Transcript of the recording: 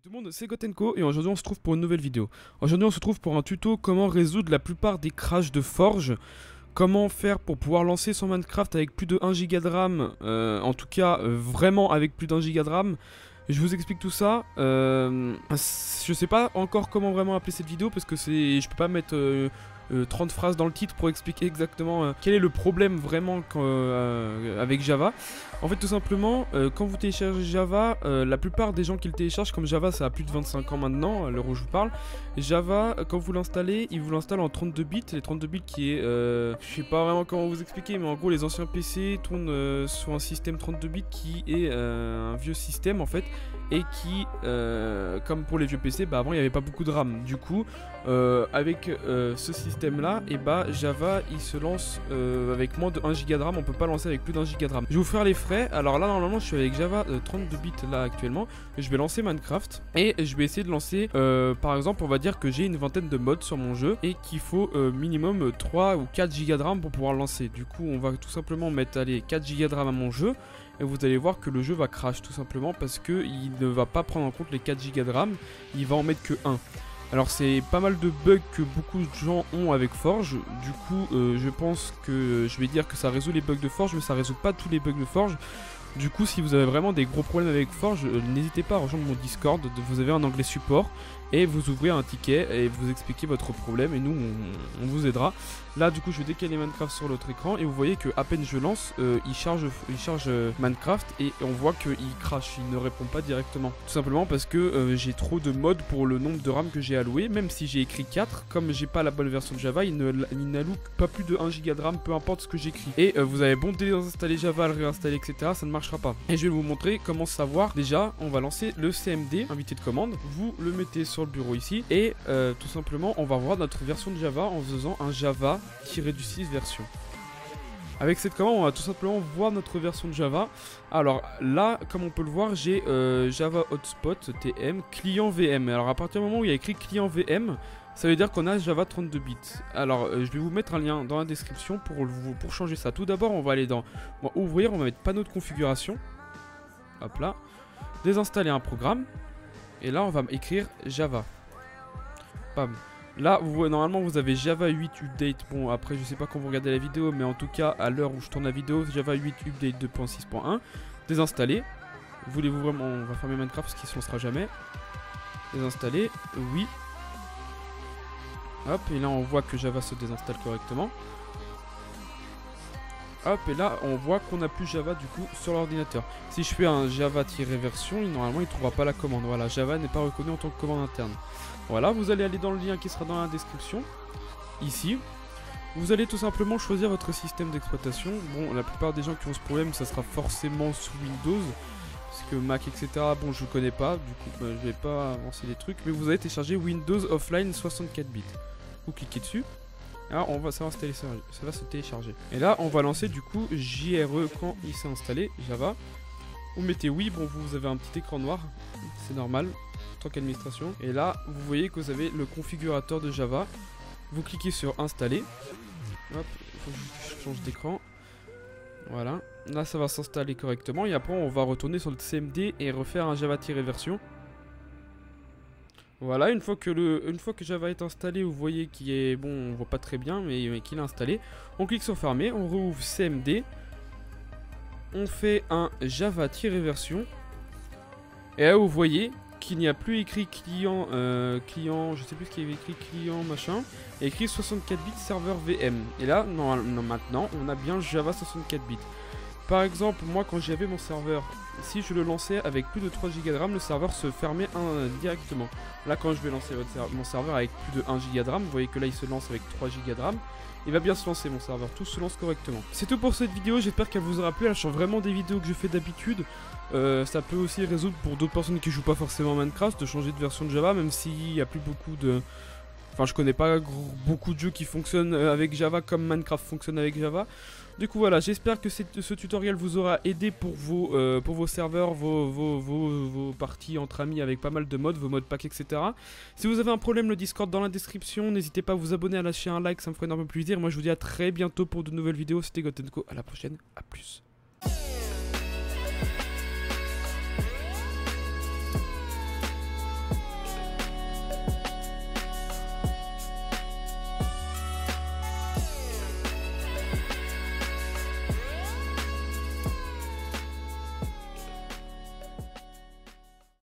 Tout le monde, c'est Gotenko et aujourd'hui on se trouve pour une nouvelle vidéo. Aujourd'hui on se trouve pour un tuto comment résoudre la plupart des crashs de Forge. Comment faire pour pouvoir lancer son Minecraft avec plus de 1 Go de RAM, en tout cas vraiment avec plus d'1 Go de RAM. Je vous explique tout ça. Je sais pas encore comment vraiment appeler cette vidéo parce que je peux pas mettre 30 phrases dans le titre pour expliquer exactement quel est le problème vraiment avec Java. En fait tout simplement quand vous téléchargez Java, la plupart des gens qui le téléchargent, comme Java ça a plus de 25 ans maintenant à l'heure où je vous parle, Java quand vous l'installez, il vous l'installe en 32 bits, les 32 bits qui est, je sais pas vraiment comment vous expliquer, mais en gros les anciens PC tournent sur un système 32 bits qui est un vieux système en fait, et qui, comme pour les vieux PC, avant il n'y avait pas beaucoup de RAM. Du coup, avec ce système là, et Java il se lance avec moins de 1 Go de RAM, on peut pas lancer avec plus d'1 Go de RAM. Je vais vous faire les frais. Alors là normalement je suis avec Java 32 bits là actuellement. Je vais lancer Minecraft et je vais essayer de lancer par exemple on va dire que j'ai une vingtaine de mods sur mon jeu et qu'il faut minimum 3 ou 4 Go de RAM pour pouvoir lancer. Du coup on va tout simplement mettre 4 Go de RAM à mon jeu. Et vous allez voir que le jeu va crash tout simplement parce qu'il ne va pas prendre en compte les 4 Go de RAM, il va en mettre que 1. Alors c'est pas mal de bugs que beaucoup de gens ont avec Forge. Du coup je pense que je vais dire que ça résout les bugs de Forge, mais ça résout pas tous les bugs de Forge. Du coup si vous avez vraiment des gros problèmes avec Forge, n'hésitez pas à rejoindre mon Discord, vous avez un onglet support et vous ouvrez un ticket et vous expliquez votre problème et nous on vous aidera. Là du coup je vais décaler Minecraft sur l'autre écran et vous voyez que à peine je lance, il charge Minecraft et on voit qu'il crash, il ne répond pas directement. Tout simplement parce que j'ai trop de mods pour le nombre de RAM que j'ai alloué, même si j'ai écrit 4, comme j'ai pas la bonne version de Java, il n'alloue pas plus de 1 Go de RAM, peu importe ce que j'écris. Et vous avez bon désinstaller Java, le réinstaller, etc. Ça ne marchera pas. Et je vais vous montrer comment savoir. Déjà, on va lancer le CMD, invité de commande. Vous le mettez sur le bureau ici et tout simplement, on va voir notre version de Java en faisant un Java-du-6 version. Avec cette commande, on va tout simplement voir notre version de Java. Alors là, comme on peut le voir, j'ai Java Hotspot TM client VM. Alors à partir du moment où il y a écrit client VM, ça veut dire qu'on a Java 32 bits. Alors je vais vous mettre un lien dans la description pour changer ça. Tout d'abord, on va aller dans ouvrir, on va mettre panneau de configuration. Hop là. Désinstaller un programme. Et là, on va écrire Java. Bam. Là, normalement, vous avez Java 8 Update. Bon, après, je sais pas quand vous regardez la vidéo, mais en tout cas, à l'heure où je tourne la vidéo, Java 8 Update 2.6.1. Désinstaller. Voulez-vous vraiment... On va fermer Minecraft parce qu'il se lancera jamais. Désinstaller. Oui. Hop, et là, on voit que Java se désinstalle correctement. Hop, et là, on voit qu'on n'a plus Java, du coup, sur l'ordinateur. Si je fais un Java-version, normalement, il ne trouvera pas la commande. Voilà, Java n'est pas reconnu en tant que commande interne. Voilà, vous allez aller dans le lien qui sera dans la description, ici. Vous allez tout simplement choisir votre système d'exploitation. Bon, la plupart des gens qui ont ce problème, ça sera forcément sous Windows. Parce que Mac, etc., bon, je connais pas. Du coup, je vais pas avancer les trucs. Mais vous allez télécharger Windows Offline 64 bits. Vous cliquez dessus. Alors, ça va se télécharger. Et là, on va lancer du coup JRE quand il s'est installé, Java. Vous mettez oui, bon, vous avez un petit écran noir. C'est normal. Tant qu'administration. Et là, vous voyez que vous avez le configurateur de Java. Vous cliquez sur installer. Hop, il faut que je change d'écran. Voilà. Là, ça va s'installer correctement. Et après, on va retourner sur le CMD et refaire un Java-version. Voilà, une fois que Java est installé, vous voyez qu'il est... Bon, on voit pas très bien, mais qu'il est installé. On clique sur fermer, on rouvre CMD. On fait un Java-version. Et là, vous voyez qu'il n'y a plus écrit client, je sais plus ce qu'il y avait écrit, client machin, et écrit 64 bits serveur VM. Et là, maintenant, on a bien Java 64 bits. Par exemple, moi quand j'avais mon serveur, si je le lançais avec plus de 3 Go de RAM, le serveur se fermait directement. Là, quand je vais lancer mon serveur avec plus de 1 Go de RAM, vous voyez que là il se lance avec 3 Go de RAM. Il va bien se lancer mon serveur, tout se lance correctement. C'est tout pour cette vidéo, j'espère qu'elle vous aura plu. Elle change vraiment des vidéos que je fais d'habitude. Ça peut aussi résoudre pour d'autres personnes qui jouent pas forcément à Minecraft de changer de version de Java, même s'il n'y a plus beaucoup de... Enfin, je connais pas beaucoup de jeux qui fonctionnent avec Java comme Minecraft fonctionne avec Java. Du coup, voilà, j'espère que ce tutoriel vous aura aidé pour vos serveurs, vos parties entre amis avec pas mal de mods, vos mods packs, etc. Si vous avez un problème, le Discord dans la description. N'hésitez pas à vous abonner, à lâcher un like, ça me ferait énormément plaisir. Moi, je vous dis à très bientôt pour de nouvelles vidéos. C'était Gotenko, à la prochaine, à plus.